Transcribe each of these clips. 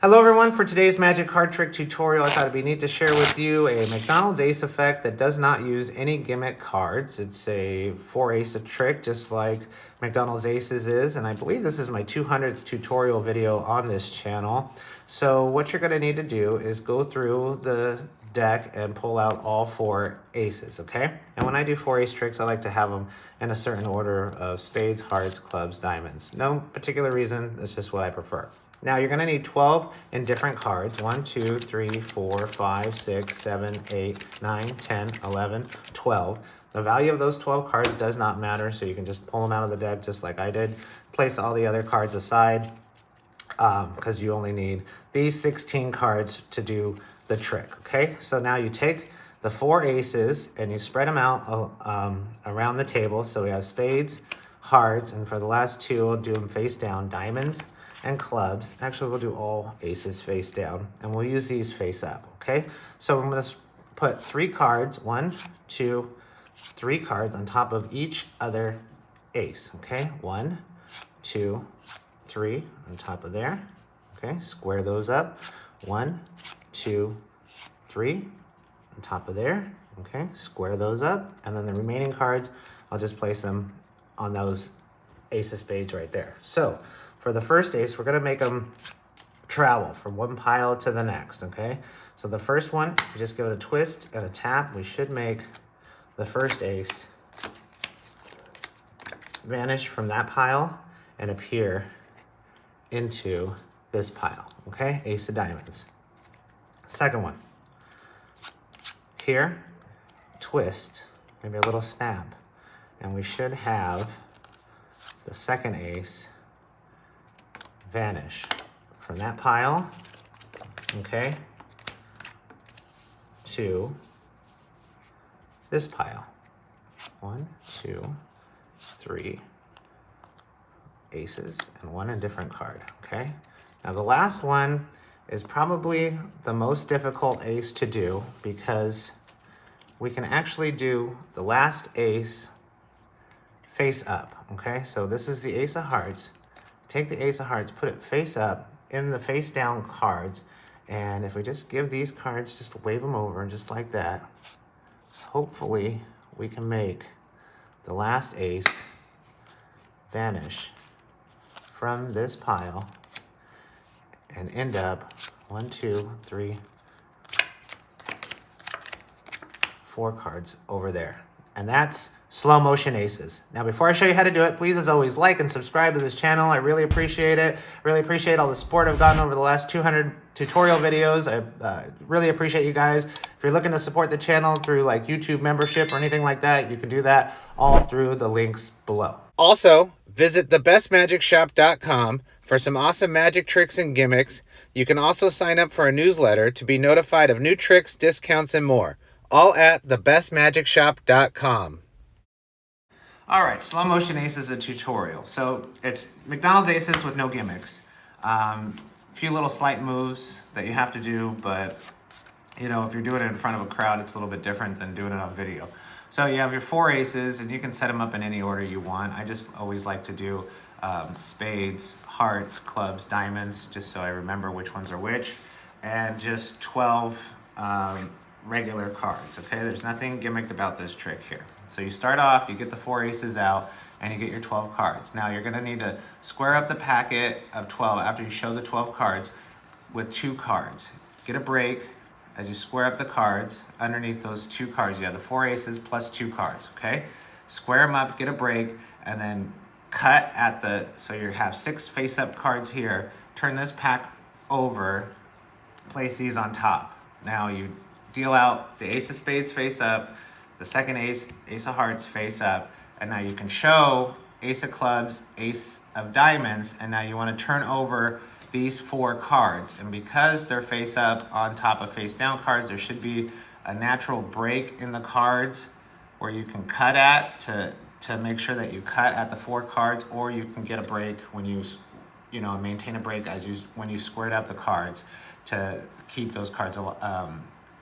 Hello everyone, for today's magic card trick tutorial, I thought it'd be neat to share with you a McDonald's Ace effect that does not use any gimmick cards. It's a 4-ace trick, just like McDonald's Aces is, and I believe this is my 200th tutorial video on this channel. So what you're gonna need to do is go through the deck and pull out all 4 aces, okay? And when I do 4-ace tricks, I like to have them in a certain order of spades, hearts, clubs, diamonds. No particular reason, that's just what I prefer. Now you're gonna need 12 in different cards. 1, 2, 3, 4, 5, 6, 7, 8, 9, 10, 11, 12. The value of those 12 cards does not matter, so you can just pull them out of the deck just like I did. Place all the other cards aside because you only need these 16 cards to do the trick, okay? So now you take the 4 aces and you spread them out around the table. So we have spades, hearts, and for the last 2, I'll do them face down, diamonds, and clubs. Actually, we'll do all aces face down, and we'll use these face up, okay? So I'm gonna put 3 cards, 1, 2, 3 cards on top of each other ace, okay? 1, 2, 3 on top of there, okay? Square those up. 1, 2, 3 on top of there, okay? Square those up, and then the remaining cards, I'll just place them on those ace of spades right there. So for the first ace, we're gonna make them travel from one pile to the next, okay? So the first one, we just give it a twist and a tap. We should make the first ace vanish from that pile and appear into this pile, okay? Ace of diamonds. Second one, here, twist, maybe a little snap, and we should have the second ace vanish from that pile, okay, to this pile. 1, 2, 3 aces and 1 indifferent card, okay? Now the last one is probably the most difficult ace to do because we can actually do the last ace face up, okay? So this is the ace of hearts. Take the ace of hearts, put it face up in the face down cards, and if we just give these cards, just wave them over just like that, hopefully we can make the last ace vanish from this pile and end up 1, 2, 3, 4 cards over there. And that's slow motion aces. Now, before I show you how to do it, please, as always, like and subscribe to this channel. I really appreciate it. Really appreciate all the support I've gotten over the last 200 tutorial videos. I really appreciate you guys. If you're looking to support the channel through like YouTube membership or anything like that, you can do that all through the links below. Also, visit thebestmagicshop.com for some awesome magic tricks and gimmicks. You can also sign up for a newsletter to be notified of new tricks, discounts, and more. All at thebestmagicshop.com. All right, slow motion ace is a tutorial. So it's McDonald's Aces with no gimmicks. A few little sleight moves that you have to do, but you know, if you're doing it in front of a crowd, it's a little bit different than doing it on video. So you have your 4 aces, and you can set them up in any order you want. I just always like to do spades, hearts, clubs, diamonds, just so I remember which ones are which, and just 12 regular cards, okay? There's nothing gimmicked about this trick here. So you start off, you get the 4 aces out, and you get your 12 cards. Now you're gonna need to square up the packet of 12 after you show the 12 cards with 2 cards. Get a break as you square up the cards. Underneath those 2 cards, you have the 4 aces plus 2 cards, okay? Square them up, get a break, and then cut at the, so you have 6 face-up cards here. Turn this pack over, place these on top. Now you deal out the ace of spades face up, the second ace, ace of hearts face up, and now you can show ace of clubs, ace of diamonds, and now you want to turn over these 4 cards. And because they're face up on top of face down cards, there should be a natural break in the cards where you can cut at to make sure that you cut at the 4 cards, or you can get a break when you maintain a break when you squared up the cards to keep those cards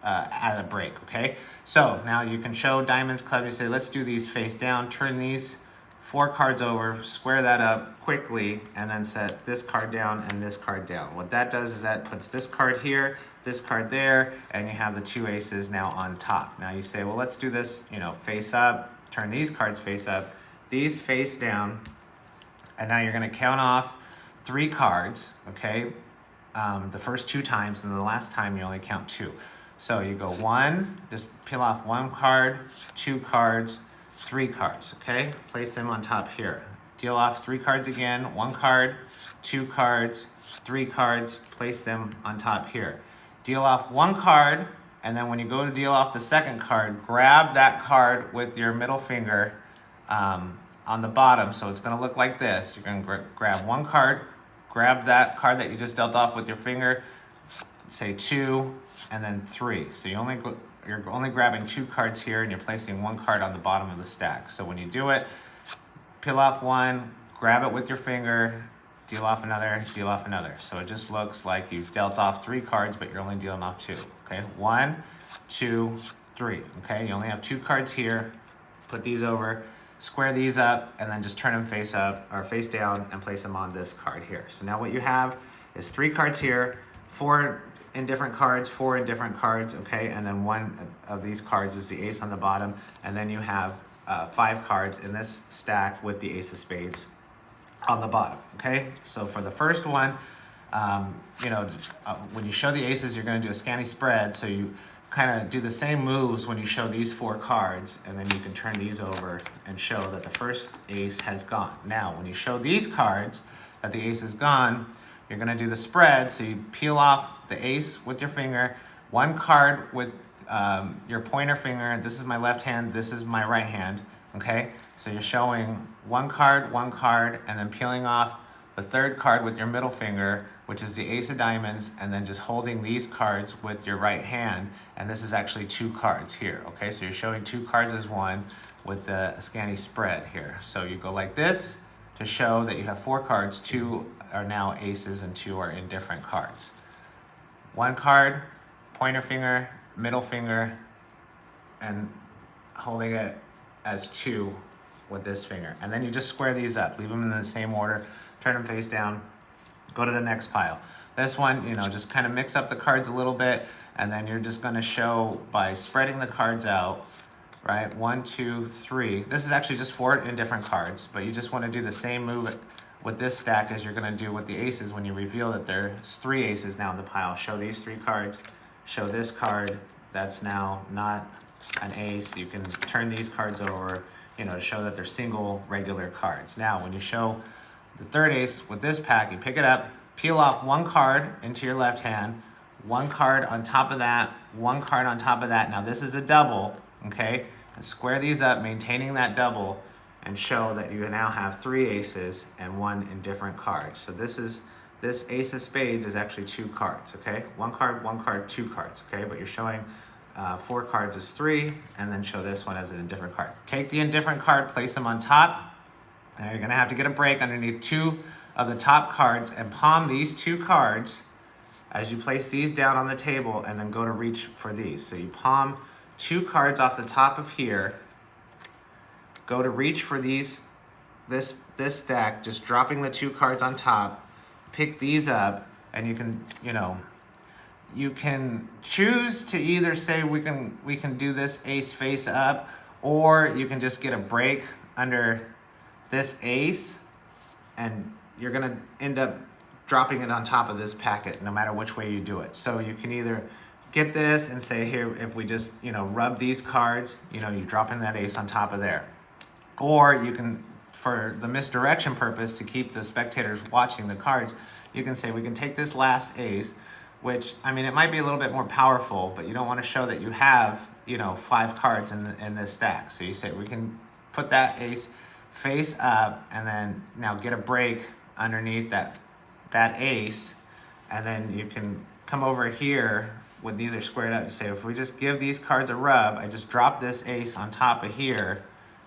at a break, okay? So now you can show diamonds, club, you say, let's do these face down, turn these 4 cards over, square that up quickly, and then set this card down and this card down. What that does is that puts this card here, this card there, and you have the 2 aces now on top. Now you say, well, let's do this, you know, face up, turn these cards face up, these face down, and now you're gonna count off 3 cards, okay? The first 2 times, and the last time you only count 2. So you go 1, just peel off 1 card, 2 cards, 3 cards, okay? Place them on top here. Deal off 3 cards again, 1 card, 2 cards, 3 cards, place them on top here. Deal off 1 card, and then when you go to deal off the second card, grab that card with your middle finger on the bottom, so it's gonna look like this. You're gonna grab 1 card, grab that card that you just dealt off with your finger, say 2, and then 3. So you're only grabbing 2 cards here, and you're placing 1 card on the bottom of the stack. So when you do it, peel off 1, grab it with your finger, deal off another, deal off another. So it just looks like you've dealt off 3 cards, but you're only dealing off 2. Okay, 1, 2, 3. Okay, you only have 2 cards here. Put these over, square these up, and then just turn them face up or face down and place them on this card here. So now what you have is 3 cards here, 4 in different cards, 4 in different cards, okay? And then 1 of these cards is the ace on the bottom, and then you have 5 cards in this stack with the ace of spades on the bottom, okay? So for the first one, you know, when you show the aces, you're gonna do a scanty spread, so you kind of do the same moves when you show these 4 cards, and then you can turn these over and show that the first ace has gone. Now, when you show these cards that the ace is gone, you're gonna do the spread, so you peel off the ace with your finger, 1 card with your pointer finger. This is my left hand, this is my right hand, okay? So you're showing 1 card, and then peeling off the 3rd card with your middle finger, which is the ace of diamonds, and then just holding these cards with your right hand, and this is actually 2 cards here, okay? So you're showing 2 cards as 1 with the scanty spread here. So you go like this to show that you have 4 cards, 2 are now aces and 2 are indifferent cards. 1 card, pointer finger, middle finger, and holding it as 2 with this finger. And then you just square these up, leave them in the same order, turn them face down, go to the next pile. This one, you know, just kind of mix up the cards a little bit, and then you're just gonna show by spreading the cards out, right? 1, 2, 3. This is actually just 4 indifferent cards, but you just wanna do the same move with this stack as you're gonna do with the aces when you reveal that there's 3 aces now in the pile. Show these 3 cards, show this card, that's now not an ace. You can turn these cards over, you know, to show that they're single regular cards. Now, when you show the 3rd ace with this pack, you pick it up, peel off 1 card into your left hand, 1 card on top of that, 1 card on top of that. Now this is a double, okay? And square these up, maintaining that double, and show that you now have 3 aces and 1 indifferent card. So this ace of spades is actually 2 cards, okay? 1 card, 2 cards, okay? But you're showing 4 cards as 3, and then show this one as an indifferent card. Take the indifferent card, place them on top. Now you're gonna have to get a break underneath 2 of the top cards and palm these 2 cards as you place these down on the table, and then go to reach for these. So you palm 2 cards off the top of here, go to reach for this stack, just dropping the 2 cards on top, pick these up, and you can, you know, you can choose to either say we can do this ace face up, or you can just get a break under this ace, and you're gonna end up dropping it on top of this packet no matter which way you do it. So you can either get this and say here, if we just, you know, rub these cards, you know, you're dropping that ace on top of there. Or you can, for the misdirection purpose, to keep the spectators watching the cards, you can say we can take this last ace, which, I mean, it might be a little bit more powerful, but you don't want to show that you have, you know, 5 cards in this stack. So you say we can put that ace face up, and then now get a break underneath that ace, and then you can come over here when these are squared up and say, if we just give these cards a rub, I just drop this ace on top of here,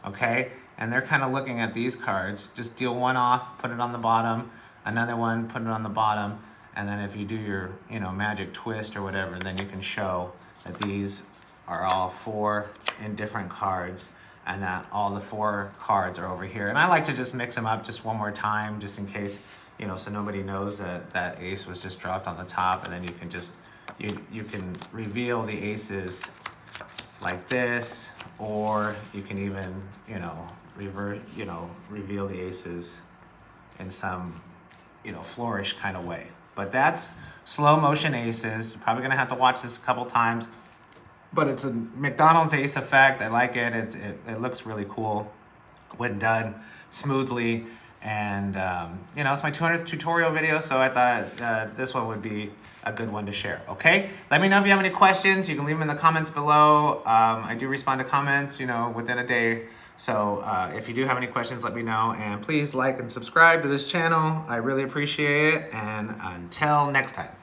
okay? And they're kind of looking at these cards. Just deal 1 off, put it on the bottom, another one, put it on the bottom, and then if you do your, you know, magic twist or whatever, then you can show that these are all 4 indifferent cards, and that all the 4 cards are over here. And I like to just mix them up just one more time, just in case, you know, so nobody knows that that ace was just dropped on the top, and then you can just, you can reveal the aces like this, or you can even, you know, reveal the aces in some, you know, flourish kind of way. But that's slow motion aces. You're probably gonna have to watch this a couple times, but it's a McDonald's ace effect. I like it. It looks really cool when done smoothly. And you know, it's my 200th tutorial video, so I thought this one would be a good one to share. Okay, let me know if you have any questions. You can leave them in the comments below. I do respond to comments, you know, within a day. So if you do have any questions, let me know, and please like and subscribe to this channel. I really appreciate it, and until next time.